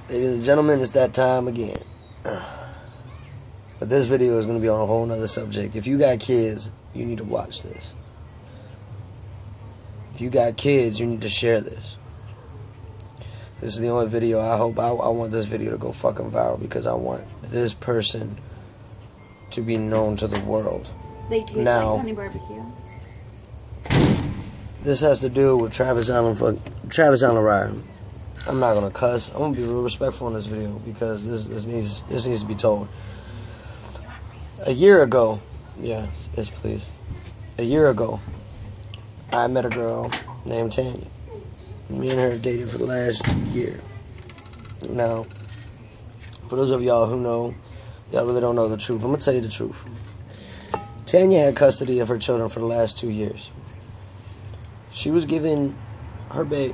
Ladies and gentlemen, it's that time again. But this video is going to be on a whole nother subject. If you got kids, you need to watch this. If you got kids, you need to share this. This is the only video I want this video to go fucking viral, because I want this person to be known to the world. They taste like honey barbecue. This has to do with Travis Allen Ryan. I'm not gonna cuss. I'm gonna be real respectful in this video because this needs to be told. A year ago, yes please. A year ago, I met a girl named Tanya. Me and her dated for the last year. Now, for those of y'all who know, y'all really don't know the truth. I'm gonna tell you the truth. Tanya had custody of her children for the last 2 years. She was giving her babe,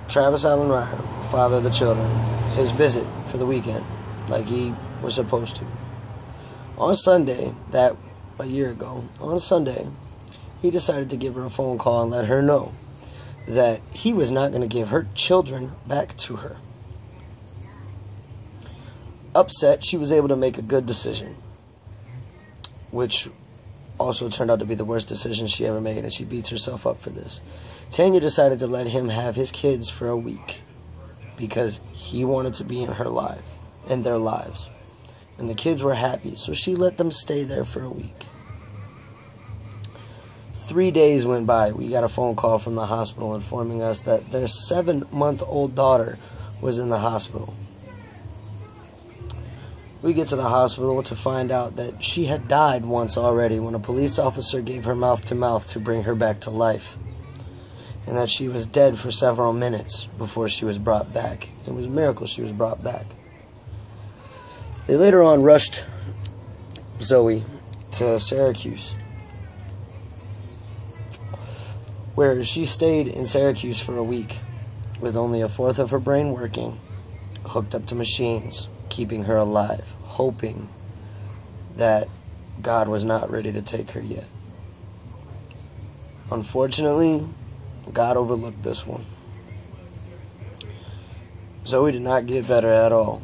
Travis Allen Ryan, father of the children, his visit for the weekend, like he was supposed to. On Sunday, a year ago, on Sunday, he decided to give her a phone call and let her know that he was not going to give her children back to her. Upset, she was able to make a good decision, which also turned out to be the worst decision she ever made, and she beats herself up for this. Tanya decided to let him have his kids for a week because he wanted to be in their lives. And the kids were happy, so she let them stay there for a week. 3 days went by. We got a phone call from the hospital informing us that their 7-month-old daughter was in the hospital. We get to the hospital to find out that she had died once already when a police officer gave her mouth-to-mouth to bring her back to life, and that she was dead for several minutes before she was brought back. It was a miracle she was brought back. They later on rushed Zoey to Syracuse, where she stayed in Syracuse for a week with only a fourth of her brain working, hooked up to machines, keeping her alive, hoping that God was not ready to take her yet. Unfortunately, God overlooked this one. Zoey did not get better at all,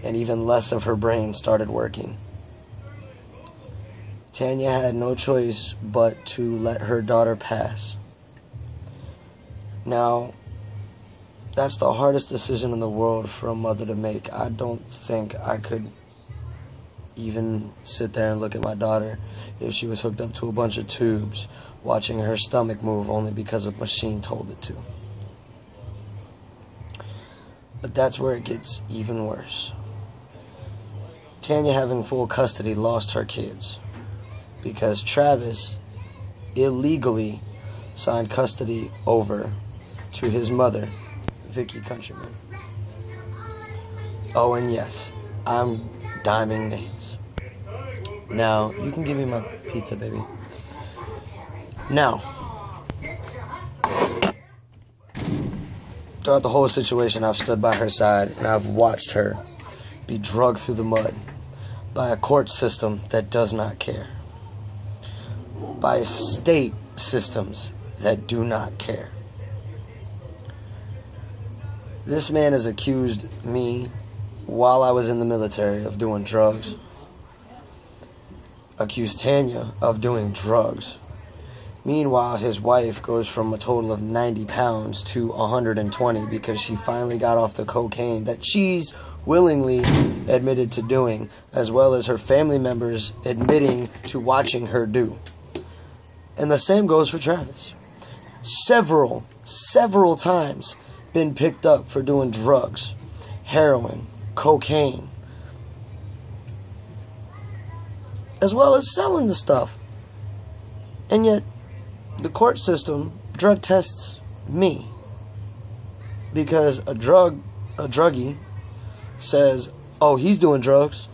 and even less of her brain started working. Tanya had no choice but to let her daughter pass. Now, that's the hardest decision in the world for a mother to make. I don't think I could even sit there and look at my daughter if she was hooked up to a bunch of tubes, watching her stomach move only because a machine told it to. But that's where it gets even worse. Tanya, having full custody, lost her kids because Travis illegally signed custody over to his mother, Vicky Countryman. Oh, and yes, I'm diming names. Now, you can give me my pizza, baby. Now, throughout the whole situation, I've stood by her side and I've watched her be dragged through the mud by a court system that does not care, by state systems that do not care. This man has accused me while I was in the military of doing drugs, accused Tanya of doing drugs. Meanwhile, his wife goes from a total of 90 pounds to 120 because she finally got off the cocaine that she's willingly admitted to doing, as well as her family members admitting to watching her do. And the same goes for Travis. Several times been picked up for doing drugs, heroin, cocaine, as well as selling the stuff. And yet, the court system drug tests me because a druggie says, oh, he's doing drugs.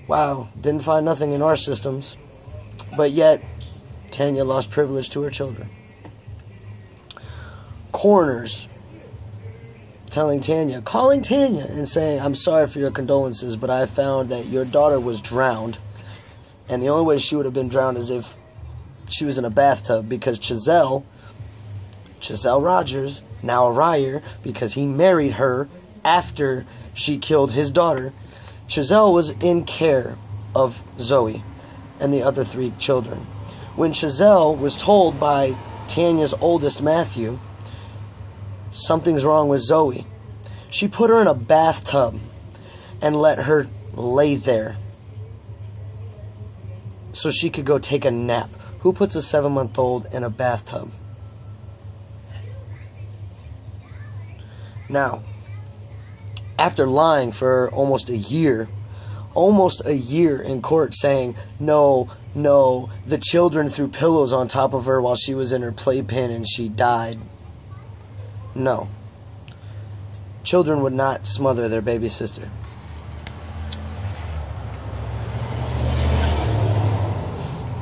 Wow, didn't find nothing in our systems. But yet, Tanya lost privilege to her children. Coroners calling Tanya and saying, I'm sorry for your condolences, but I found that your daughter was drowned. And the only way she would have been drowned is if she was in a bathtub, because Giselle Rogers now Ryer, because he married her after she killed his daughter, Chazelle was in care of Zoey and the other 3 children. When Chazelle was told by Tanya's oldest, Matthew, something's wrong with Zoey, she put her in a bathtub and let her lay there so she could go take a nap. Who puts a 7-month-old in a bathtub? Now, after lying for almost a year in court saying, no, the children threw pillows on top of her while she was in her playpen and she died. No. Children would not smother their baby sister.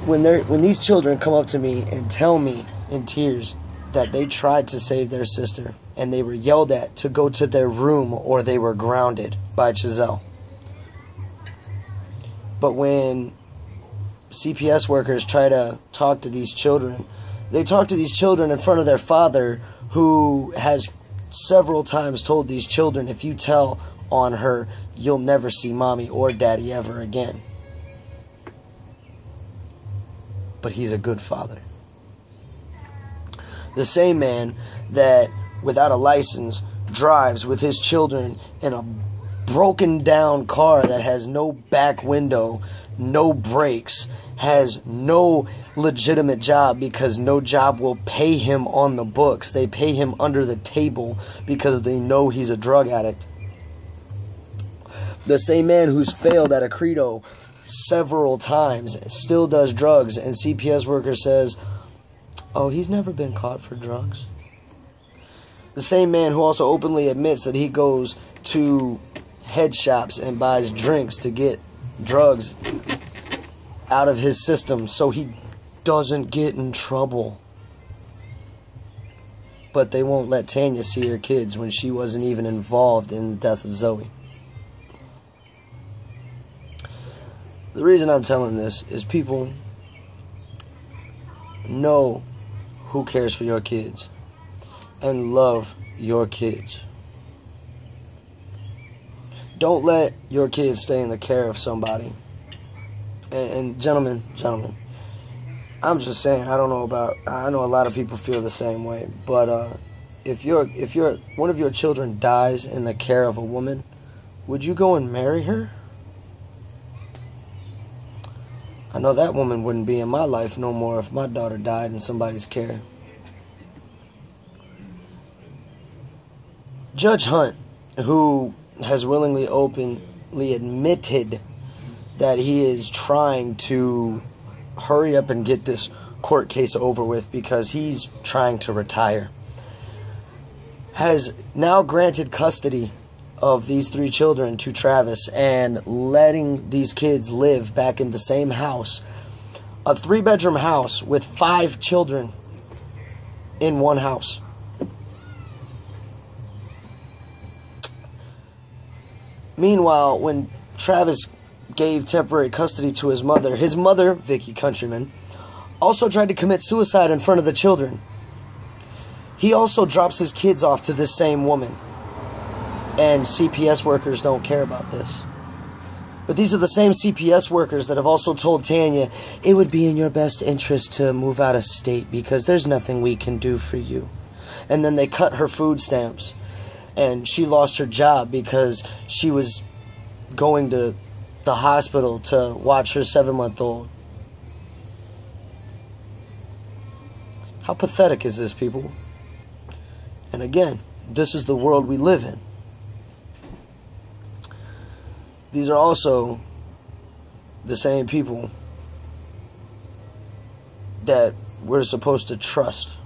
When these children come up to me and tell me in tears that they tried to save their sister and they were yelled at to go to their room or they were grounded by Chazelle. But when CPS workers try to talk to these children, they talk to these children in front of their father, who has several times told these children, if you tell on her, you'll never see mommy or daddy ever again. But he's a good father. The same man that, without a license, drives with his children in a broken down car that has no back window, no brakes, has no legitimate job because no job will pay him on the books. They pay him under the table because they know he's a drug addict. The same man who's failed at a credo several times still does drugs, and CPS worker says, oh, he's never been caught for drugs. The same man who also openly admits that he goes to head shops and buys drinks to get drugs out of his system so he doesn't get in trouble. But they won't let Tanya see her kids when she wasn't even involved in the death of Zoey. The reason I'm telling this is people know who cares for your kids and love your kids. Don't let your kids stay in the care of somebody. And gentlemen, I'm just saying, I know a lot of people feel the same way, but if one of your children dies in the care of a woman, would you go and marry her? I know that woman wouldn't be in my life no more if my daughter died in somebody's care. Judge Hunt, who has willingly, openly admitted that he is trying to hurry up and get this court case over with because he's trying to retire, has now granted custody of these 3 children to Travis and letting these kids live back in the same house, a 3-bedroom house with 5 children in one house. Meanwhile, when Travis gave temporary custody to his mother, Vicky Countryman, also tried to commit suicide in front of the children. He also drops his kids off to this same woman. And CPS workers don't care about this. But these are the same CPS workers that have also told Tanya, it would be in your best interest to move out of state because there's nothing we can do for you. And then they cut her food stamps. And she lost her job because she was going to the hospital to watch her 7-month-old. How pathetic is this, people? And again, this is the world we live in. These are also the same people that we're supposed to trust.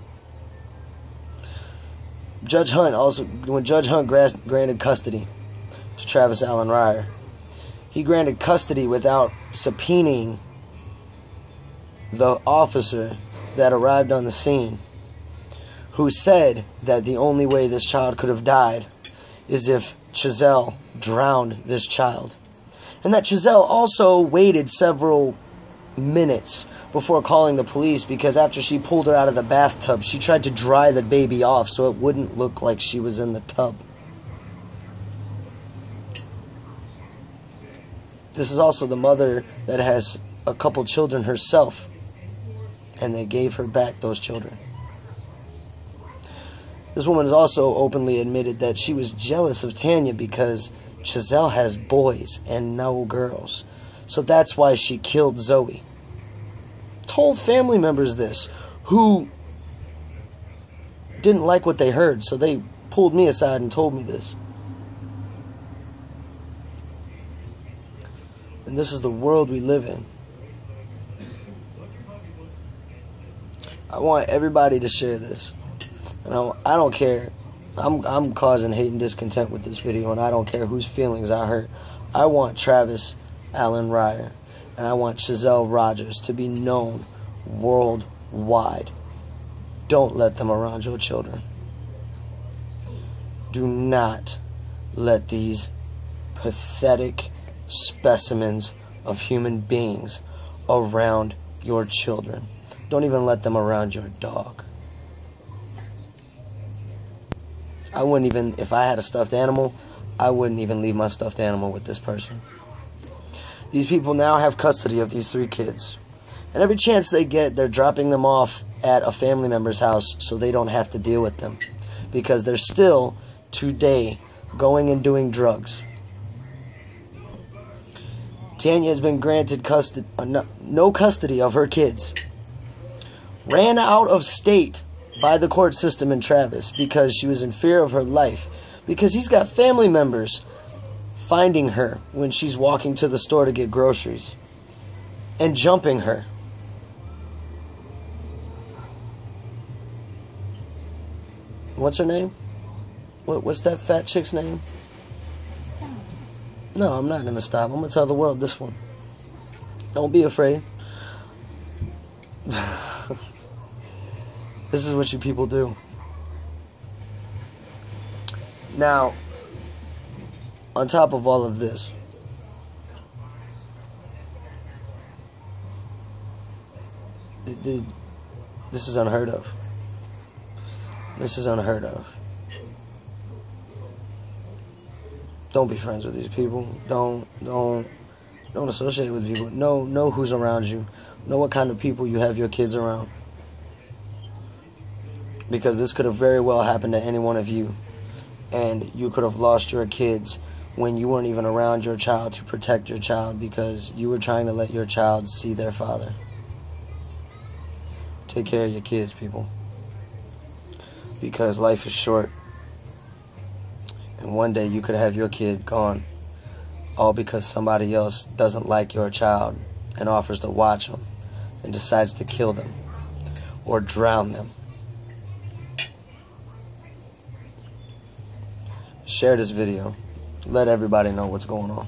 When Judge Hunt granted custody to Travis Allen Ryer, he granted custody without subpoenaing the officer that arrived on the scene, who said that the only way this child could have died is if Chazelle drowned this child. And that Chazelle also waited several minutes before calling the police, because after she pulled her out of the bathtub, she tried to dry the baby off so it wouldn't look like she was in the tub. This is also the mother that has a couple children herself, and they gave her back those children. This woman has also openly admitted that she was jealous of Tanya because Giselle has boys and no girls. So that's why she killed Zoey. Told family members this, who didn't like what they heard, so they pulled me aside and told me this. And this is the world we live in. I want everybody to share this. And I don't care. I'm causing hate and discontent with this video, and I don't care whose feelings I hurt. I want Travis Allen Ryer and I want Giselle Rogers to be known worldwide. Don't let them around your children. Do not let these pathetic specimens of human beings around your children. Don't even let them around your dog. I wouldn't even, if I had a stuffed animal, I wouldn't even leave my stuffed animal with this person. These people now have custody of these 3 kids. And every chance they get, they're dropping them off at a family member's house so they don't have to deal with them. Because they're still, today, going and doing drugs. Tanya has been granted no custody of her kids. Ran out of state by the court system in Travis because she was in fear of her life. Because he's got family members finding her when she's walking to the store to get groceries and jumping her. What's her name? What's that fat chick's name? No, I'm not going to stop. I'm going to tell the world this one. Don't be afraid. This is what you people do. Now, on top of all of this, this is unheard of. This is unheard of. Don't be friends with these people. Don't associate with people. Know who's around you. Know what kind of people you have your kids around. Because this could have very well happened to any one of you. And you could have lost your kids when you weren't even around your child to protect your child because you were trying to let your child see their father. Take care of your kids, people. Because life is short. And one day you could have your kid gone. All because somebody else doesn't like your child and offers to watch them and decides to kill them or drown them. Share this video. Let everybody know what's going on.